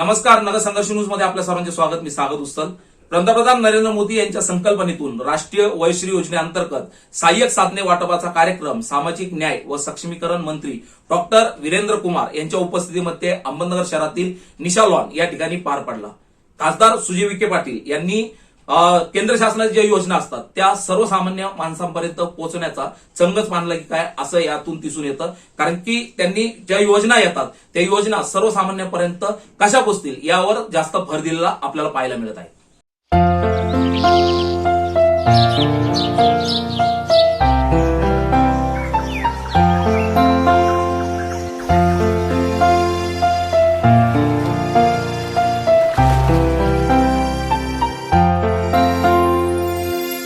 नमस्कार, नगर संघर्ष न्यूज मध्ये आपल्या सर्वांचे स्वागत. मी सागत उस्तल. पंतप्रधान नरेंद्र मोदी यांच्या संकल्पनेतून राष्ट्रीय वयोश्री योजनेअंतर्गत सहाय्यक साधने वाटपाचा कार्यक्रम सामाजिक न्याय व सक्षमीकरण मंत्री डॉक्टर वीरेंद्र कुमार यांच्या उपस्थितीमध्ये अहमदनगर शहरातील निशा लॉन या ठिकाणी पार पडला. खासदार सुजय विखे पाटील यांनी केंद्र शासनाच्या ज्या योजना असतात त्या सर्वसामान्य माणसांपर्यंत पोहोचण्याचा चंगच मानला की काय असं यातून दिसून येतं. कारण की त्यांनी ज्या योजना येतात त्या योजना सर्वसामान्यांपर्यंत कशा पोहोचतील यावर जास्त भर दिलेला आपल्याला पाहायला मिळत आहे.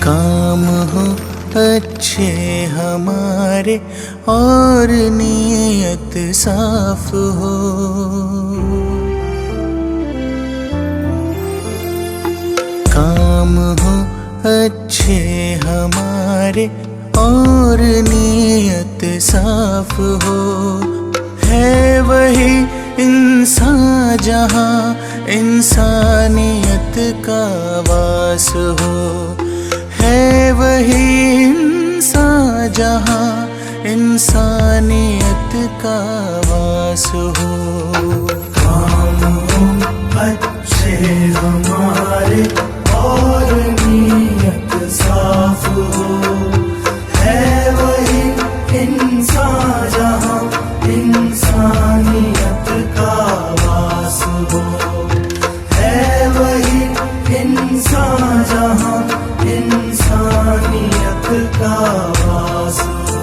काम हो अच्छे हमारे और नीयत साफ हो, काम हो अच्छे हमारे और नीयत साफ हो, है वही इंसान जहाँ इंसानियत का वास हो, है वही इंसान जहाँ इंसानियत का वास हो। काम हो अच्छे हमारे और नीयत साफ हो, है वही इंसान जहाँ इंसानियत का वास हो, है वही इंसान जहाँ इंसानियत का वास हो।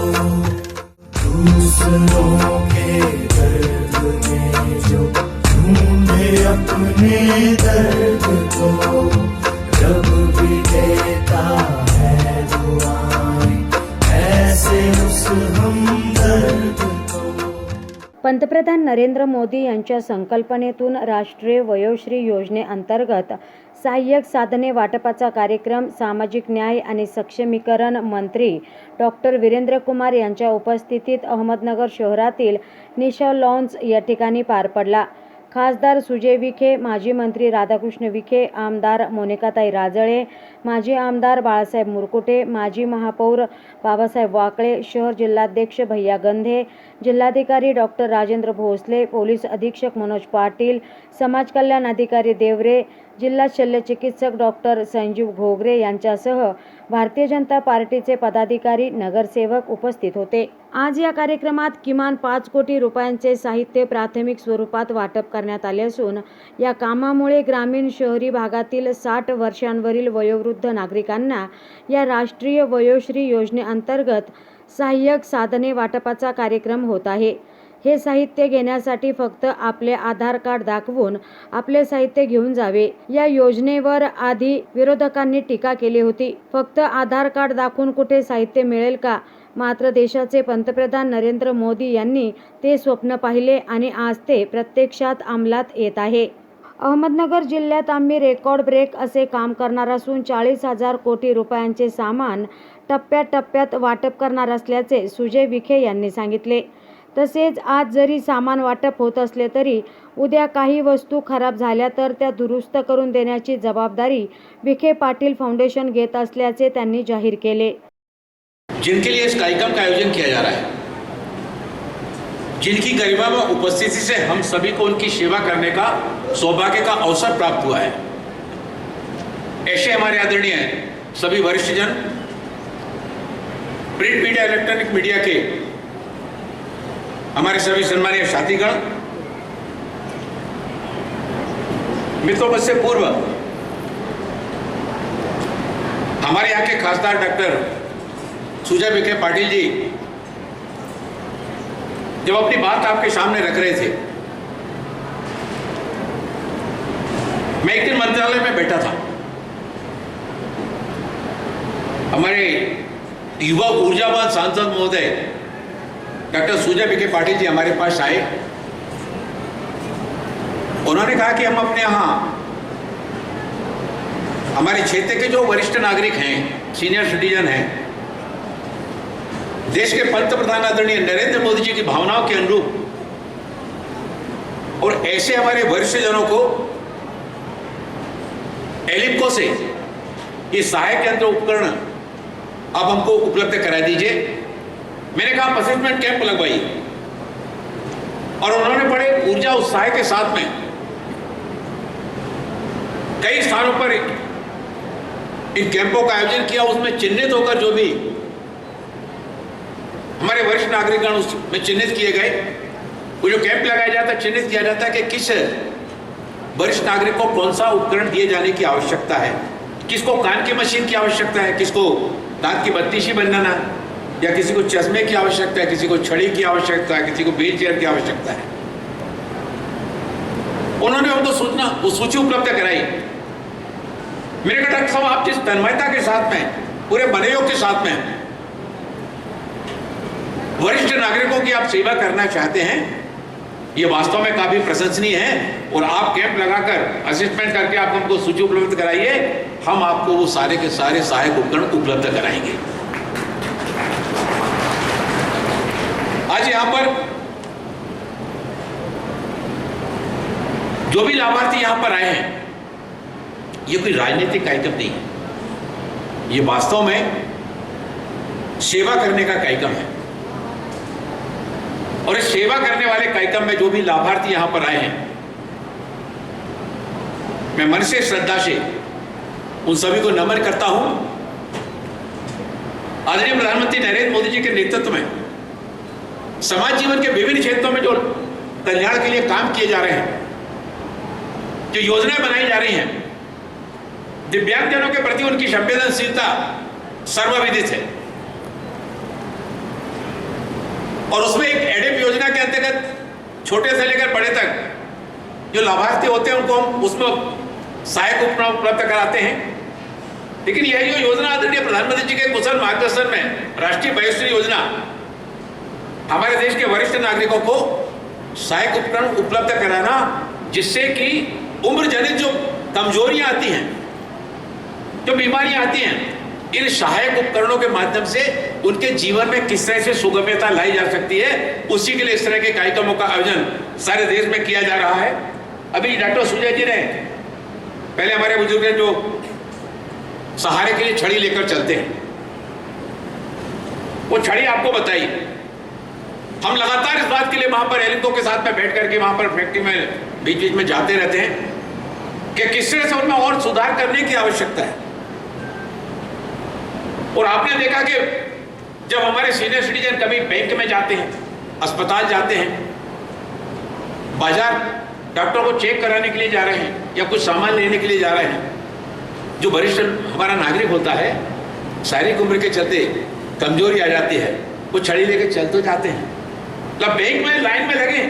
दूसरों के दर्द में जो ढूंढे अपने दर्द को, जब भी देता है दुआएं ऐसे उस हमदर्द को। पंतप्रधान नरेंद्र मोदी यांच्या संकल्पनेतून राष्ट्रीय वयोश्री योजनेअंतर्गत सहाय्यक साधने वाटपाचा कार्यक्रम सामाजिक न्याय आणि सक्षमीकरण मंत्री डॉक्टर वीरेंद्र कुमार यांच्या उपस्थितीत अहमदनगर शहरातील निशा लॉन्स या ठिकाणी पार पडला. खासदार सुजय विखे, माजी मंत्री राधाकृष्ण विखे, आमदार मोनिकाताई राजळे, माजी आमदार बाळासाहेब मुरकुटे, माजी महापौर बाबासाहेब वाकळे, शहर जिल्हाध्यक्ष भैया गंधे, जिल्हाधिकारी डॉक्टर राजेंद्र भोसले, पोलीस अधीक्षक मनोज पाटील, समाज कल्याण अधिकारी देवरे, जिल्हा शल्यचिकित्सक डॉक्टर संजीव घोगरे यांच्यासह भारतीय जनता पार्टीचे पदाधिकारी, नगरसेवक उपस्थित होते. आज या कार्यक्रमात किमान 5 कोटी रुपयांचे साहित्य प्राथमिक स्वरूपात वाटप करण्यात आले असून या कामामुळे ग्रामीण शहरी भागातील 60 वर्षांवरील वयोवृद्ध नागरिकांना या राष्ट्रीय वयोश्री योजनेअंतर्गत सहाय्यक साधने वाटपाचा कार्यक्रम होत आहे. हे साहित्य घेण्यासाठी फक्त आपले आधार कार्ड दाखवून आपले साहित्य घेऊन जावे. या योजनेवर आधी विरोधकांनी टीका केली होती. फक्त आधार कार्ड दाखवून कुठे साहित्य मिळेल का? मात्र देशाचे पंतप्रधान नरेंद्र मोदी यांनी ते स्वप्न पाहिले आणि आज ते प्रत्यक्षात अंमलात येत आहे. अहमदनगर जिल्ह्यात आम्ही रेकॉर्ड ब्रेक असे काम करणार असून 40,000 कोटी रुपयांचे सामान टप्प्याटप्प्यात वाटप करणार असल्याचे सुजय विखे यांनी सांगितले. तसेच आज जरी सामान वाटप होत असले तरी उद्या काही वस्तू खराब झाल्या तर त्या दुरुस्त करून देण्याची जबाबदारी विखे पाटील फाउंडेशन घेत असल्याचे त्यांनी जाहीर केले. जिनके लिए इस कार्यक्रम का आयोजन किया जा रहा है, जिनकी गरिमा व उपस्थिति से हम सभी को उनकी सेवा करने का सौभाग्य का अवसर प्राप्त हुआ है, ऐसे हमारे आदरणीय सभी वरिष्ठ जन, प्रिंट मीडिया, इलेक्ट्रॉनिक मीडिया के हमारे सभी सम्मानीय साथीगण, मित्रों, से पूर्व हमारे यहाँ के खासदार डॉक्टर सुजय विखे पाटिल जी जब अपनी बात आपके सामने रख रहे थे, मैं एक दिन मंत्रालय में बैठा था. हमारे युवा ऊर्जावान सांसद महोदय डॉक्टर सुजय विखे पाटिल जी हमारे पास आए. उन्होंने कहा कि हम अपने यहाँ हमारे क्षेत्र के जो वरिष्ठ नागरिक हैं, सीनियर सिटीजन हैं, देश के पंतप्रधान आदरणीय नरेंद्र मोदी जी की भावनाओं के अनुरूप और ऐसे हमारे वरिष्ठ जनों को एलिम्को से ये सहायक यंत्र उपकरण आप हमको उपलब्ध करा दीजिए। मैंने कहा असेसमेंट कैंप लगवाइए, और उन्होंने बड़े ऊर्जा उत्साह के साथ में कई स्थानों पर इन कैंपों का आयोजन किया। उसमें चिन्हित होकर जो भी हमारे वरिष्ठ नागरिकगण उसमें चिन्हित किए गए, वो जो कैंप लगाया जाता है चिन्हित किया जाता है कि किस वरिष्ठ नागरिक को कौन सा उपकरण दिए जाने की आवश्यकता है, किसको कान की मशीन की आवश्यकता है, किसको दांत की बत्तीशी बनाना, या किसी को चश्मे की आवश्यकता है, किसी को छड़ी की आवश्यकता है, किसी को व्हील चेयर की आवश्यकता है। उन्होंने हमको वो सूची उपलब्ध कराई। मेरे कहा डॉक्टर साहब, आप जिस तन्मयता के साथ में, पूरे मनोयोग के साथ में वरिष्ठ नागरिकों की आप सेवा करना चाहते हैं, ये वास्तव में काफी प्रशंसनीय है। और आप कैंप लगाकर असेसमेंट करके आप हमको सूची उपलब्ध कराइए, हम आपको वो सारे के सारे सहायक उपकरण उपलब्ध कराएंगे। आज यहां पर जो भी लाभार्थी यहां पर आए हैं, ये कोई राजनीतिक कार्यक्रम नहीं है, ये वास्तव में सेवा करने का कार्यक्रम है। और इस सेवा करने वाले कार्यक्रम में जो भी लाभार्थी यहां पर आए हैं, मैं मन से श्रद्धा से उन सभी को नमन करता हूं। आदरणीय प्रधानमंत्री नरेंद्र मोदी जी के नेतृत्व में समाज जीवन के विभिन्न क्षेत्रों में जो कल्याण के लिए काम किए जा रहे हैं, जो योजनाएं बनाई जा रही हैं, दिव्यांगजनों के प्रति उनकी संवेदनशीलता सर्वविदित है। और उसमें एक एडेप योजना के अंतर्गत छोटे से लेकर बड़े तक जो लाभार्थी होते हैं उनको हम उसमें सहायक उपकरण उपलब्ध कराते हैं। लेकिन यह जो योजना आदरणीय प्रधानमंत्री जी के कुशल मार्गदर्शन में राष्ट्रीय वयोश्री योजना हमारे देश के वरिष्ठ नागरिकों को सहायक उपकरण उपलब्ध कराना, जिससे कि उम्र जनित जो कमजोरियां आती हैं, जो बीमारियां आती हैं, इन सहायक उपकरणों के माध्यम से उनके जीवन में किस तरह से सुगम्यता लाई जा सकती है, उसी के लिए इस तरह के कार्यक्रमों का आयोजन सारे देश में किया जा रहा है। अभी डॉक्टर सुजय जी ने पहले हमारे बुजुर्ग जो सहारे के लिए छड़ी लेकर चलते हैं, वो छड़ी आपको बताई। हम लगातार इस बात के लिए वहां पर एलिम्को के साथ में बैठ करके वहां पर फैक्ट्री में बीच बीच में जाते रहते हैं कि किस तरह से उनमें और सुधार करने की आवश्यकता है। और आपने देखा कि जब हमारे सीनियर सिटीजन कभी बैंक में जाते हैं, अस्पताल जाते हैं, बाजार डॉक्टर को चेक कराने के लिए जा रहे हैं या कुछ सामान लेने के लिए जा रहे हैं, जो वरिष्ठ हमारा नागरिक होता है, शारीरिक उम्र के चलते कमजोरी आ जाती है, वो छड़ी लेकर चल तो जाते हैं, मतलब बैंक में लाइन में लगे,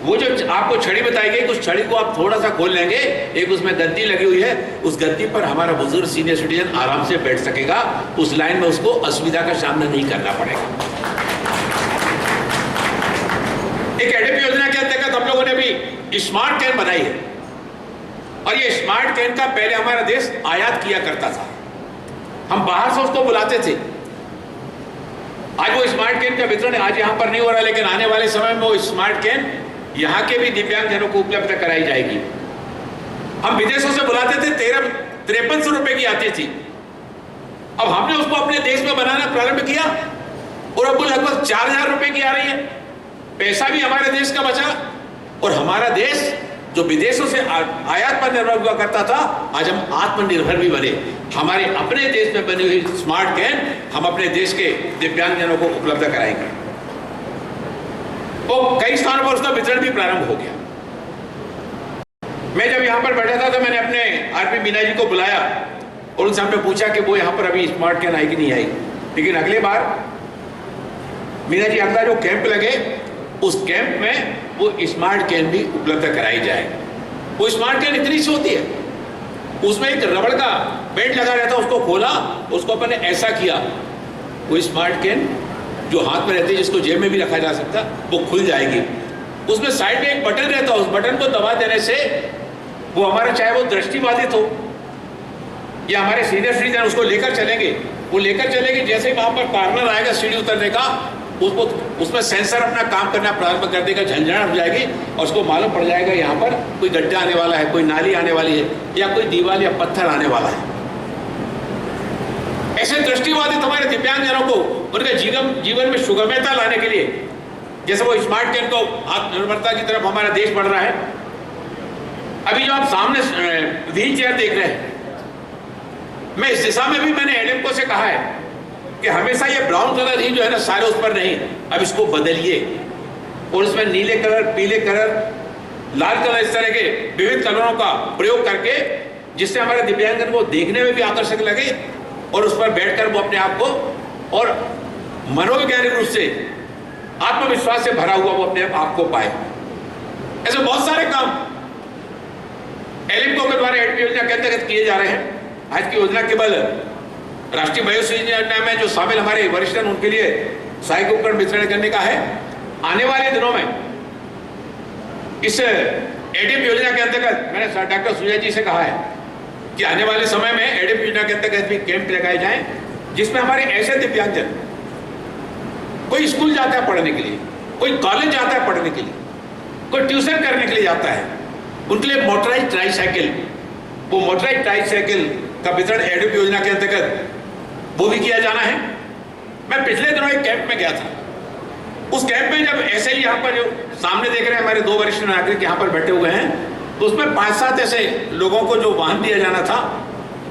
वो जो आपको छड़ी बताई गई, उस छड़ी को आप थोड़ा सा खोल लेंगे, एक उसमें गद्दी लगी हुई है, उस गद्दी पर हमारा बुजुर्ग सीनियर सिटीजन आराम से बैठ सकेगा, उस लाइन में उसको असुविधा का सामना नहीं करना पड़ेगा। एक एडेप योजना के अंतर्गत हम लोगों ने भी स्मार्ट कैन बनाई है, और ये स्मार्ट कैन का पहले हमारा देश आयात किया करता था, हम बाहर से उसको बुलाते थे। आज वो स्मार्ट कैन का वितरण आज यहाँ पर नहीं हो रहा, लेकिन आने वाले समय में वो स्मार्ट कैन यहाँ के भी दिव्यांगजनों को उपलब्ध कराई जाएगी। हम विदेशों से बुलाते थे, 5300 रुपए की आती थी, अब हमने उसको अपने देश में बनाना प्रारंभ किया और अब वो लगभग 4000 रुपए की आ रही है। पैसा भी हमारे देश का बचा, और हमारा देश जो विदेशों से आयात पर निर्भर हुआ करता था, आज हम आत्मनिर्भर भी बने। हमारे अपने देश में बनी हुई स्मार्ट कैन हम अपने देश के दिव्यांगजनों को उपलब्ध कराएंगे। तो कई स्थानों पर उसका वितरण भी प्रारंभ हो गया। मैं जब यहाँ पर बैठा था तो मैंने अपने आरपी मीना जी को बुलाया और उनसे हमने पूछा कि वो यहाँ पर अभी स्मार्ट कैन आई कि नहीं आई। लेकिन अगली बार मीना जी, अगला जो कैंप लगे उस कैंप में वो स्मार्ट कैन भी उपलब्ध कराई जाए। वो स्मार्ट कैन इतनी सी होती है, उसमें एक रबड़ का बेल्ट लगा रहता है, उसको खोला, उसको अपन ने ऐसा किया, वो स्मार्ट कैन जो हाथ में रहती है, जिसको जेब में भी रखा जा सकता, वो खुल जाएगी। उसमें साइड में एक बटन रहता है, उस बटन को दबा देने से वो हमारा, चाहे वो दृष्टिबाधित हो या हमारे सीनियर सिटीजन, उसको लेकर चलेंगे, वो लेकर चलेंगे। जैसे ही वहां पर कॉर्नर आएगा सीढ़ी उतरने का, उसमें सेंसर अपना काम करना प्रारंभ कर देगा, झंझनाहट हो जाएगी और उसको मालूम पड़ जाएगा यहाँ पर कोई गड्ढा आने वाला है, कोई नाली आने वाली है या कोई दीवार या पत्थर आने वाला है। ऐसे दृष्टिवादी हमारे दिव्यांगजनों को उनके जीवन में सुगमता लाने के लिए, जैसे वो स्मार्ट केयर को आत्मनिर्भरता की तरफ हमारा देश बढ़ रहा है। अभी जो आप सामने व्हील चेयर देख रहे हैं, मैं इस दिशा में भी मैंने एडमको से कहा है कि हमेशा ये ब्राउन कलर ही जो है ना सारे उस पर नहीं, अब इसको बदलिए और इसमें नीले कलर, पीले कलर, लाल कलर, इस तरह के विविध कलरों का प्रयोग करके जिससे हमारे दिव्यांगजन को देखने में भी आकर्षक लगे और उस पर बैठकर वो अपने आप को और मनोवैज्ञानिक रूप से आत्मविश्वास से भरा हुआ वो अपने आप को पाए। ऐसे बहुत सारे काम एलिम्को के द्वारा एडपी योजना के अंतर्गत किए जा रहे हैं। आज की योजना केवल राष्ट्रीय वयोश्री योजना में जो शामिल हमारे वरिष्ठ हैं उनके लिए सहायक उपकरण वितरण करने का है। आने वाले दिनों में इस एडीएफ योजना के अंतर्गत मैंने डॉक्टर सुजय जी से कहा है कि आने वाले समय में एडीएफ योजना के अंतर्गत भी कैंप लगाए जाएं जिसमें हमारे ऐसे दिव्यांगजन, कोई स्कूल जाता है पढ़ने के लिए, कोई कॉलेज जाता है पढ़ने के लिए, कोई ट्यूशन करने के लिए जाता है, उनके लिए मोटराइज ट्राईसाइकिल, वो मोटराइज ट्राईसाइकिल का वितरण एडीएफ योजना के अंतर्गत वो भी किया जाना है। मैं पिछले दिनों एक कैंप में गया था। उस कैंप में जब ऐसे ही यहाँ पर जो सामने देख रहे हैं हमारे 2 वरिष्ठ नागरिक यहाँ पर बैठे हुए हैं, तो उसमें 5-7 ऐसे लोगों को जो वाहन दिया जाना था,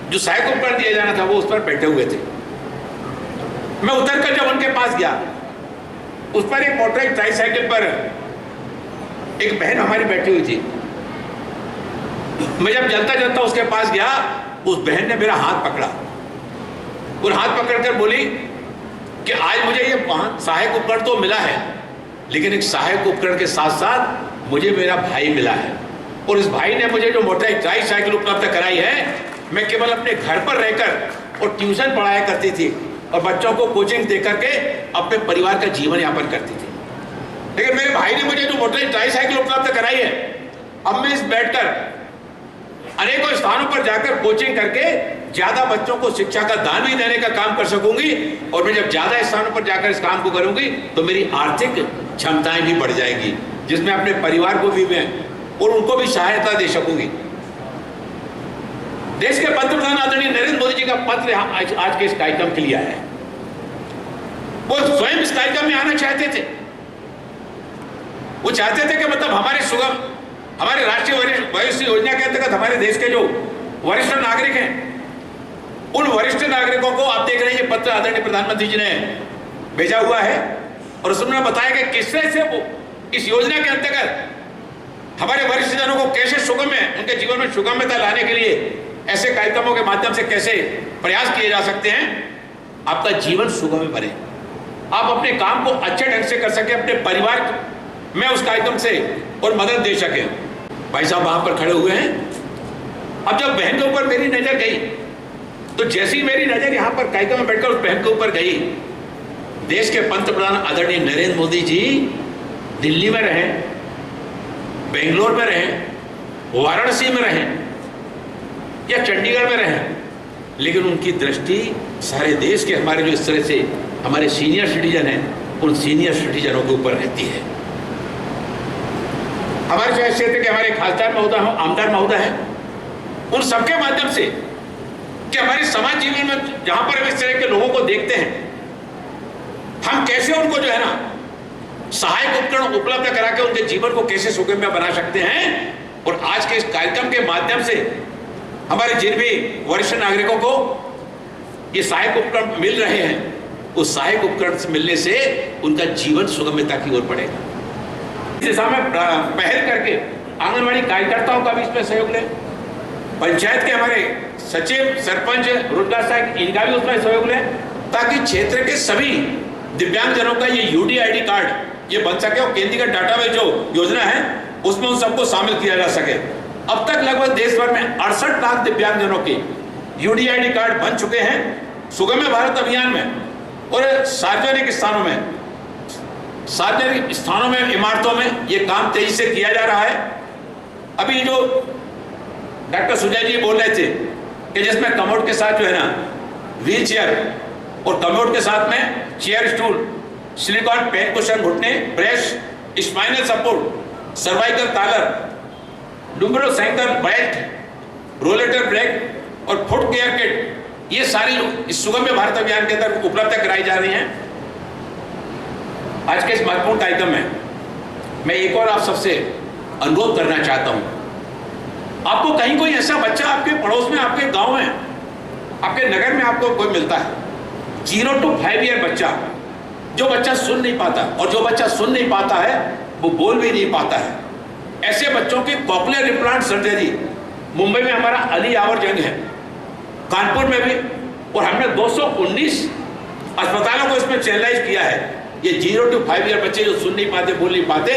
जो सहायक उपकरण दिया जाना था, वो उस पर बैठे हुए थे। मैं उतरकर जब उनके पास गया, उस पर एक मोटराइज ट्राईसाइकिल पर एक बहन हमारी बैठी हुई थी। मैं जब चलता चलता उसके पास गया, उस बहन ने मेरा हाथ पकड़ा और हाथ पकड़कर बोली कि आज मुझे ये सहायक उपकरण तो मिला है, लेकिन एक सहायक उपकरण के साथ साथ मुझे मेरा भाई मिला है और इस भाई ने मुझे जो मोटराइज ट्राईसाइकिल उपलब्ध कराई है। मैं केवल अपने घर पर रहकर और ट्यूशन पढ़ाया करती थी और बच्चों को कोचिंग दे करके अपने परिवार का जीवन यापन करती थी, लेकिन मेरे भाई ने मुझे जो मोटराइज ट्राईसाइकिल उपलब्ध कराई है, अब मैं इस बैठकर अनेकों स्थानों पर जाकर कोचिंग करके ज्यादा बच्चों को शिक्षा का दान भी देने का काम कर सकूंगी और मैं जब ज्यादा स्थानों पर जाकर इस काम को करूंगी तो मेरी आर्थिक क्षमताएं भी बढ़ जाएगी, जिसमें अपने परिवार को भी मैं और उनको भी सहायता दे सकूंगी। देश के पंतप्रधान आदरणीय नरेंद्र मोदी जी का पत्र आज के इस कार्यक्रम के लिए आया है। वो स्वयं इस कार्यक्रम में आना चाहते थे। वो चाहते थे कि मतलब हमारे राष्ट्रीय वयोश्री योजना के अंतर्गत हमारे देश के जो वरिष्ठ नागरिक हैं, उन वरिष्ठ नागरिकों को आप देख रहे हैं ये पत्र आदरणीय प्रधानमंत्री जी ने भेजा हुआ है और उसमें बताया कि किस तरह से वो इस योजना के अंतर्गत हमारे वरिष्ठ जनों को कैसे सुगम्य, उनके जीवन में सुगम्यता लाने के लिए ऐसे कार्यक्रमों के माध्यम से कैसे प्रयास किए जा सकते हैं, आपका जीवन सुगम्य बने, आप अपने काम को अच्छे ढंग से कर सके, अपने परिवार में उस कार्यक्रम से और मदद दे सके। भाई साहब वहां पर खड़े हुए हैं। अब जब बहन के ऊपर मेरी नजर गई, तो जैसी मेरी नजर यहाँ पर कार्यक्रम में बैठकर उस बहन के ऊपर गई, देश के पंतप्रधान आदरणीय नरेंद्र मोदी जी दिल्ली में रहे, बेंगलोर में रहे, वाराणसी में रहे या चंडीगढ़ में रहे, लेकिन उनकी दृष्टि सारे देश के हमारे जो इस तरह से हमारे सीनियर सिटीजन हैं, उन सीनियर सिटीजनों के ऊपर रहती है। हमारे चाहे क्षेत्र के हमारे खासदार महोदय हो, आमदार महोदय हैं, उन सबके माध्यम से कि हमारे समाज जीवन में जहां पर हम इस तरह के लोगों को देखते हैं, हम कैसे उनको जो है ना सहायक उपकरण उपलब्ध करा के उनके जीवन को कैसे सुगम्य बना सकते हैं। और आज के इस कार्यक्रम के माध्यम से हमारे जिन भी वरिष्ठ नागरिकों को ये सहायक उपकरण मिल रहे हैं, उस सहायक उपकरण से मिलने से उनका जीवन सुगम्यता की ओर बढ़ेगा। इस दिशा में पहल करके आंगनबाड़ी कार्यकर्ताओं का भी इसमें सहयोग लें, पंचायत के हमारे सचिव, सरपंच, रोजगार सहायक, इनका भी उसमें सहयोग लें, ताकि क्षेत्र के सभी दिव्यांगजनों का ये यूडीआईडी कार्ड ये बन सके और केंद्रीय डाटाबेस जो योजना है उसमें उन सबको शामिल किया जा सके। अब तक लगभग देश भर में 68 लाख दिव्यांगजनों के यूडीआईडी कार्ड बन चुके हैं सुगम्य भारत अभियान में। और सार्वजनिक स्थानों में इमारतों में ये काम तेजी से किया जा रहा है। अभी जो डॉक्टर सुजय जी बोल रहे थे कि जिसमें कमोड के साथ जो है ना व्हील चेयर और कमोड के साथ में chair stool silicone pain cushion घुटने, breast, spinal support, cervical collar, lumbosacral belt, rollator brake और फुट केयर किट, ये सारी इस सुगम्य भारत अभियान के अंदर उपलब्ध कराई जा रही हैं। आज के इस महत्वपूर्ण कार्यक्रम में मैं एक और आप सबसे अनुरोध करना चाहता हूं। आपको कहीं कोई ऐसा बच्चा आपके पड़ोस में, आपके गांव में, आपके नगर में आपको कोई मिलता है, 0 to 5 ईयर बच्चा, जो बच्चा सुन नहीं पाता, और जो बच्चा सुन नहीं पाता है वो बोल भी नहीं पाता है, ऐसे बच्चों की कॉक्लियर इम्प्लांट सर्जरी मुंबई में हमारा अली यावर जंग है, कानपुर में भी, और हमने 219 अस्पतालों को इसमें चैनलाइज किया है। ये 0 to 5 ईयर बच्चे जो सुन नहीं पाते, बोल नहीं पाते,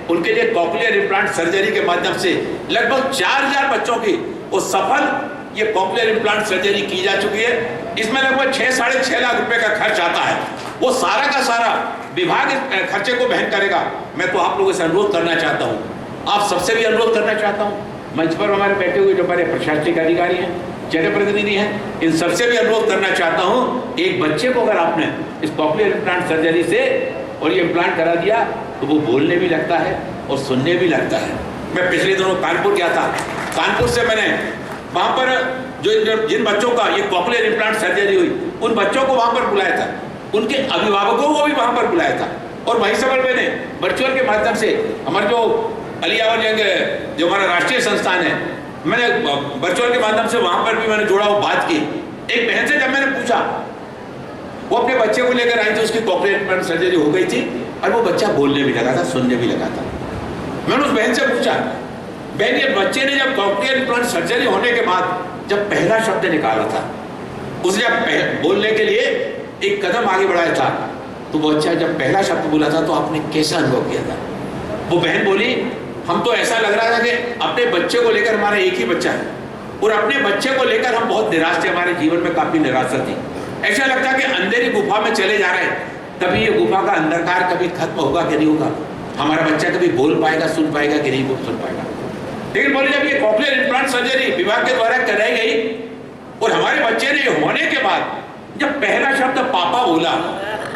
उनके लिए कॉक्लियर इम्प्लांट सर्जरी के माध्यम से लगभग 4000 बच्चों की वो सफल ये कॉक्लियर इम्प्लांट सर्जरी की जा चुकी है। इसमें लगभग 6-6.5 लाख रुपए का खर्च आता है। वो सारा का सारा विभाग इस खर्चे को वहन करेगा। मैं तो आप लोगों से अनुरोध करना चाहता हूँ, आप सबसे भी अनुरोध करना चाहता हूँ, मंच पर हमारे बैठे हुए जो हमारे प्रशासनिक अधिकारी हैं, जनप्रतिनिधि हैं, इन सबसे भी अनुरोध करना चाहता हूँ, एक बच्चे को अगर आपने इस कॉक्लियर इम्प्लांट सर्जरी से और ये इम्प्लांट करा दिया तो वो बोलने भी लगता है और सुनने भी लगता है। मैं पिछले दिनों कानपुर गया था, कानपुर से मैंने वहाँ पर जिन बच्चों का ये कॉक्लियर इम्प्लांट सर्जरी हुई, उन बच्चों को वहाँ पर बुलाया था, उनके अभिभावकों को भी वहाँ पर बुलाया था, और वहीं से मैंने वर्चुअल के माध्यम से हमारे जो अली यावर जंग जो हमारा राष्ट्रीय संस्थान है, मैंने वर्चुअल के माध्यम से वहाँ पर भी मैंने जुड़ा हुआ बात की। एक बहन से जब मैंने पूछा, वो अपने बच्चे को लेकर आई थी, उसकी कॉक्लियर इम्प्लांट सर्जरी हो गई थी और वो बच्चा बोलने भी लगा था, सुनने भी लगा था। मैंने उस बहन से पूछा, बहन ये बच्चे ने जब कॉक्लियर इम्प्लांट सर्जरी होने के बाद जब पहला शब्द निकाला था, उसने जब बोलने के लिए एक कदम आगे बढ़ाया था, तो वो बच्चा जब पहला शब्द बोला था तो आपने कैसा अनुभव किया था? वो बहन बोली, हम तो ऐसा लग रहा था कि अपने बच्चे को लेकर, हमारा एक ही बच्चा है और अपने बच्चे को लेकर हम बहुत निराश थे, हमारे जीवन में काफी निराशा थी। ऐसा लगता कि अंधेरी गुफा में चले जा रहे हैं, कभी ये गुफा का अंधकार कभी खत्म होगा कि नहीं होगा, हमारा बच्चा कभी बोल पाएगा, सुन पाएगा कि नहीं सुन पाएगा। लेकिन बोले जब ये कॉक्लियर इम्प्लांट सर्जरी विभाग के द्वारा कराई गई और हमारे बच्चे ने होने के बाद जब पहला शब्द पापा बोला,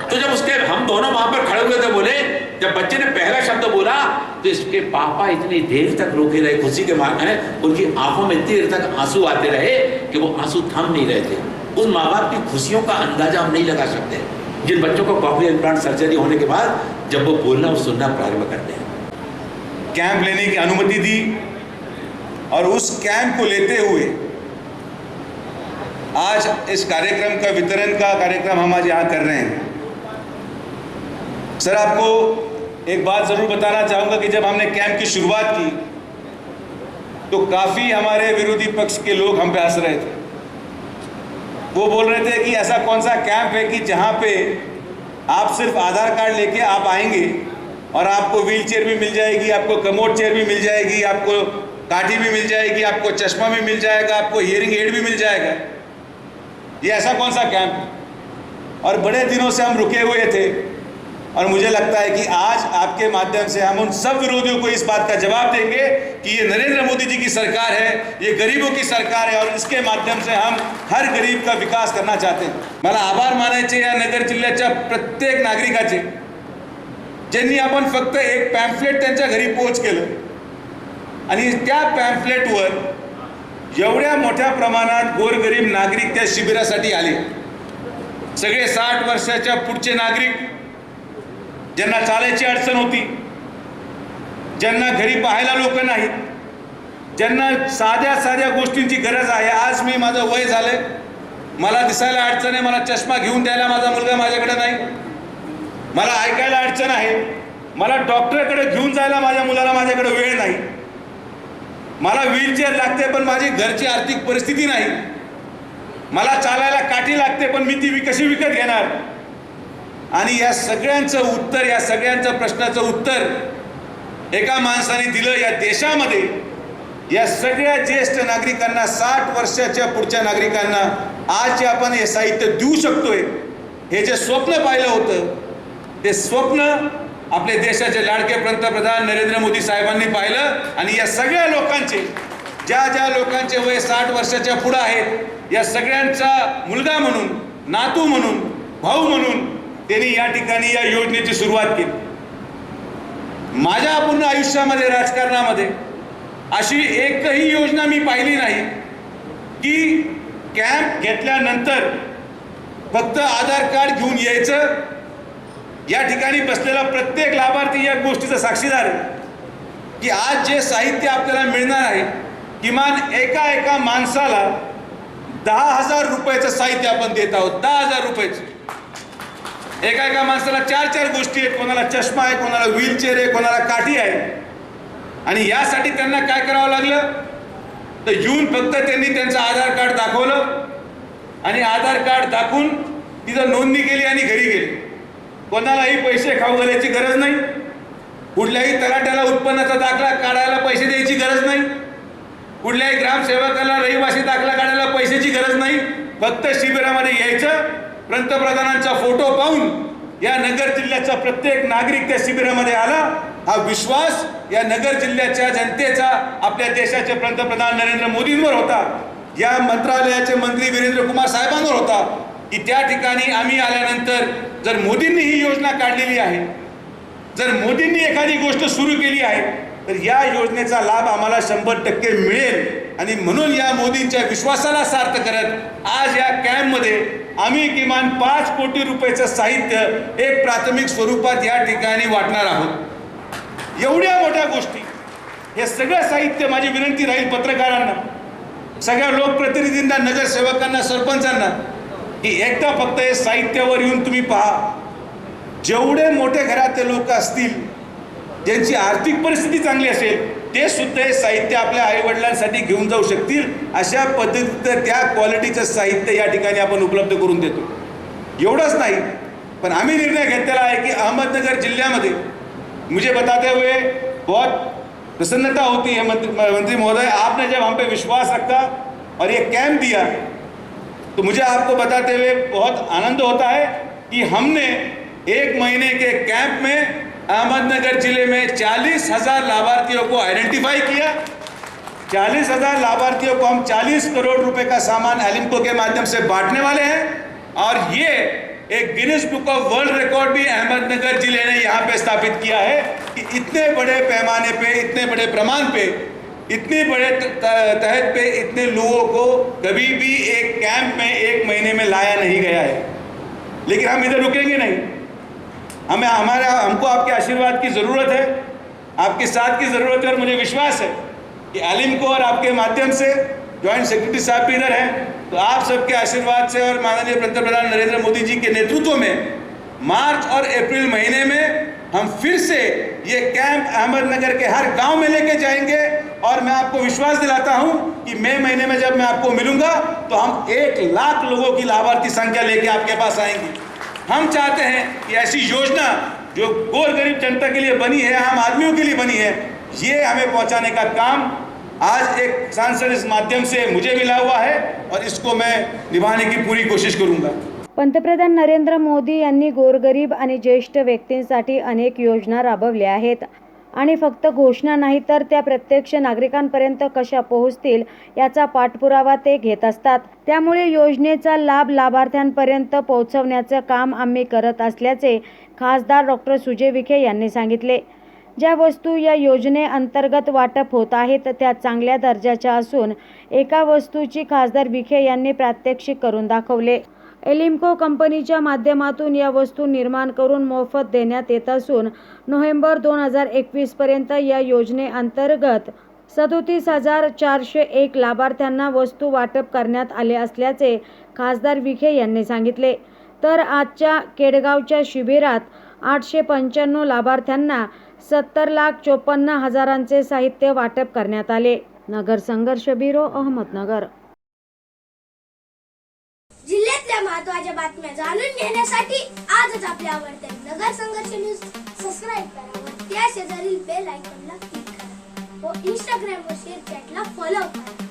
तो जब उसके हम दोनों वहां पर खड़े हुए थे, बोले जब बच्चे ने पहला शब्द बोला तो इसके पापा इतनी देर तक रोके रहे, खुशी के मारे उनकी आंखों में इतनी देर तक आंसू आते रहे कि वो आंसू थम नहीं रहे थे। उस माँ बाप की खुशियों का अंदाजा हम नहीं लगा सकते, जिन बच्चों को कॉक्लियर इम्प्लांट सर्जरी होने के बाद जब वो बोलना और सुनना प्रारंभ करते हैं। कैंप लेने की अनुमति दी और उस कैंप को लेते हुए आज इस कार्यक्रम का वितरण का कार्यक्रम हम आज यहाँ कर रहे हैं। सर, आपको एक बात ज़रूर बताना चाहूँगा कि जब हमने कैंप की शुरुआत की तो काफ़ी हमारे विरोधी पक्ष के लोग हम पे हंस रहे थे। वो बोल रहे थे कि ऐसा कौन सा कैंप है कि जहाँ पे आप सिर्फ आधार कार्ड लेके आप आएंगे और आपको व्हील चेयर भी मिल जाएगी, आपको कमोड चेयर भी मिल जाएगी, आपको काठी भी मिल जाएगी, आपको चश्मा भी मिल जाएगा, आपको हियरिंग एड भी मिल जाएगा। ये ऐसा कौन सा कैंप है? और बड़े दिनों से हम रुके हुए थे और मुझे लगता है कि आज आपके माध्यम से हम उन सब विरोधियों को इस बात का जवाब देंगे कि ये नरेंद्र मोदी जी की सरकार है, ये गरीबों की सरकार है और इसके माध्यम से हम हर गरीब का विकास करना चाहते हैं। मला आभार मानायचे या नगर जिल्ह्याच्या प्रत्येक नागरिकाचे, ज्यांनी आपण फक्त एक पॅम्फलेट त्यांच्या घरी पोच केलं आणि त्या पॅम्फलेटवर एवढ्या मोठ्या प्रमाणात गोरगरीब नागरिक त्या शिबिरासाठी आले। सगळे 60 वर्षाच्या पुढचे नागरिक, ज्यांना चालायची अडचण होती, ज्यांना घरी पाहायला लोक नाहीत, ज्यांना साध्या साध्या गोष्टींची गरज आहे। आज मी माझं वय झालंय, मला दिसायला अडचण आहे, मला चष्मा घेऊन द्यायला माझा मुलगा माझ्याकडे नाही, मला ऐकायला अडचण आहे, मला डॉक्टरकडे घेऊन जायला माझ्या मुलाला माझ्याकडे वेळ नाही, मला व्हीलचेअर लागते पण माझी घरची आर्थिक परिस्थिती नाही, मला चालायला काठी लागते पण मी ती कशी विकत घेणार। आणि या सगळ्यांचं उत्तर, या सगळ्यांच्या प्रश्नाचं उत्तर एका माणसाने दिलं। या देशामध्ये या सगळ्या ज्येष्ठ नागरिकांना, 60 वर्षाच्या पुढच्या नागरिकांना आज जे आपण हे साहित्य देऊ शकतोय, हे जे स्वप्न पाहिलं होतं ते स्वप्न आपले देशाचे लाडके पंतप्रधान नरेंद्र मोदी साहेबांनी पाहिलं। आणि या सगळ्या लोकांचे, ज्या ज्या लोकांचे वय 60 वर्षाच्या पुढे आहेत, या सगळ्यांचा मुलगा म्हणून, नातू म्हणून, भाऊ म्हणून त्यांनी या ठिकाणी या योजनेची सुरुवात केली. माझ्या पूर्ण आयुष्यामध्ये राजकारणामध्ये अशी एकही योजना मी पाहिली नाही की कॅम्प घेतल्यानंतर फक्त आधार कार्ड घेऊन यायचं. या ठिकाणी बसलेला प्रत्येक लाभार्थी या गोष्टीचा साक्षीदार आहे की आज जे साहित्य आपल्याला मिळणार आहे, किमान एका माणसाला 10,000 रुपयाचं साहित्य आपण देत आहोत. 10,000 रुपयाचं. एका माणसाला 4 गोष्टी आहेत. कोणाला चष्मा आहे, कोणाला व्हीलचेअर आहे, कोणाला काठी आहे. आणि यासाठी त्यांना काय करावं लागलं तर येऊन फक्त त्यांनी त्यांचं आधार कार्ड दाखवलं आणि आधार कार्ड दाखवून तिथं नोंदणी केली आणि घरी गेली. कोणालाही पैसे खाऊ घालायची गरज नाही. कुठल्याही तलाट्याला उत्पन्नाचा दाखला काढायला पैसे द्यायची गरज नाही. कुठल्याही ग्रामसेवकाला रहिवासी दाखला काढायला पैशाची गरज नाही. फक्त शिबिरामध्ये यायचं. पंतप्रधानांचा फोटो पाहून या नगर जिल्ह्याचा प्रत्येक नागरिक त्या शिबिरामध्ये आला. हा विश्वास या नगर जिल्ह्याच्या जनतेचा आपल्या देशाचे पंतप्रधान नरेंद्र मोदींवर होता. या मंत्रालयाचे मंत्री वीरेंद्र कुमार साहेबांवर होता की त्या ठिकाणी आम्ही आल्यानंतर जर मोदींनी ही योजना काढलेली आहे, जर मोदींनी एखादी गोष्ट सुरू केली आहे तर या योजनेचा लाभ आम्हाला 100% मिळेल. आणि म्हणून या मोदींच्या विश्वासाला सार्थ करत आज या कॅम्पमध्ये आम्ही किमान 5 कोटी रुपयाचं साहित्य एक प्राथमिक स्वरूपात या ठिकाणी वाटणार आहोत. एवढ्या मोठ्या गोष्टी, हे सगळं साहित्य, माझी विनंती राहील पत्रकारांना, सगळ्या लोकप्रतिनिधींना, नगरसेवकांना, सरपंचांना की एकदा फक्त हे साहित्यावर येऊन तुम्ही पहा. जेवढे मोठे घरातले लोक असतील, ज्यांची आर्थिक परिस्थिती चांगली असेल, ते सुद्धा हे साहित्य आपल्या आईवडिलांसाठी घेऊन जाऊ शकतील. अशा पद्धतीचं त्या क्वालिटीचं साहित्य या ठिकाणी आपण उपलब्ध करून देतो. एवढंच नाही, पण आम्ही निर्णय घेतलेला आहे की अहमदनगर जिल्ह्यामध्ये मुझे बताते हुए बहुत प्रसन्नता होती है मंत्री महोदय, आपने जब हम पे विश्वास रखा और ये कैंप दिया तो मुझे आपको बताते हुए बहुत आनंद होता है कि हमने 1 महीने के कैंप में अहमदनगर जिले में 40,000 लाभार्थियों को आइडेंटिफाई किया. 40,000 लाभार्थियों को हम 40 करोड़ रुपए का सामान एलिम्को के माध्यम से बांटने वाले हैं. और ये एक Guinness book of world record भी अहमदनगर जिले ने यहाँ पे स्थापित किया है कि इतने बड़े पैमाने पे, इतने बड़े प्रमाण पे, इतने बड़े तहत पे इतने लोगों को कभी भी एक कैंप में 1 महीने में लाया नहीं गया है. लेकिन हम इधर रुकेंगे नहीं. हमको आपके आशीर्वाद की ज़रूरत है, आपके साथ की ज़रूरत है. और मुझे विश्वास है कि एलिम्को और आपके माध्यम से जॉइंट सेक्रेटरी साहब भी इधर हैं, तो आप सबके आशीर्वाद से और माननीय पंतप्रधान नरेंद्र मोदी जी के नेतृत्व में मार्च और अप्रैल महीने में हम फिर से ये कैंप अहमदनगर के हर गांव में लेके जाएंगे. और मैं आपको विश्वास दिलाता हूं कि मई महीने में जब मैं आपको मिलूंगा तो हम 1 लाख लोगों की लाभार्थी संख्या लेके आपके पास आएंगे. हम चाहते हैं कि ऐसी योजना जो गोर गरीब जनता के लिए बनी है, आम आदमियों के लिए बनी है, ये हमें पहुंचाने का काम आज एक सांसद इस माध्यम से मुझे मिला हुआ है और इसको मैं निभाने की पूरी कोशिश करूंगा. पंतप्रधान नरेंद्र मोदी यांनी गोरगरीब आणि ज्येष्ठ व्यक्तींसाठी अनेक योजना राबवल्या आहेत आणि फक्त घोषणा नाही तर त्या प्रत्यक्ष नागरिकांपर्यंत कशा पोहोचतील याचा पाठपुरावा ते घेत असतात. त्यामुळे योजनेचा लाभ लाभार्थ्यांपर्यंत पोहोचवण्याचं काम आम्ही करत असल्याचे खासदार डॉक्टर सुजय विखे यांनी सांगितले. ज्या वस्तू या योजनेअंतर्गत वाटप होत आहेत त्या चांगल्या दर्जाच्या असून एका वस्तूची खासदार विखे यांनी प्रात्यक्षिक करून दाखवले. एलिम्को कंपनीच्या माध्यमातून या वस्तू निर्माण करून मोफत देण्यात येत असून नोव्हेंबर 2021 पर्यंत या योजनेअंतर्गत 37,401 लाभार्थ्यांना वस्तू वाटप करण्यात आले असल्याचे खासदार विखे यांनी सांगितले. तर आजच्या केडगावच्या शिबिरात 895 लाभार्थ्यांना 70,54,000चे साहित्य वाटप करण्यात आले. नगर संघर्ष ब्युरो, अहमदनगर. जिल्ह्यातल्या महत्त्वाच्या बातम्या जाणून घेण्यासाठी आजच आपल्या आवडत्या नगर संघर्ष न्यूज सबस्क्राईब करा व त्या शेजारील बेल आयकॉनला क्लिक करा व इंस्टाग्राम व शेअर चॅटला फॉलो करा.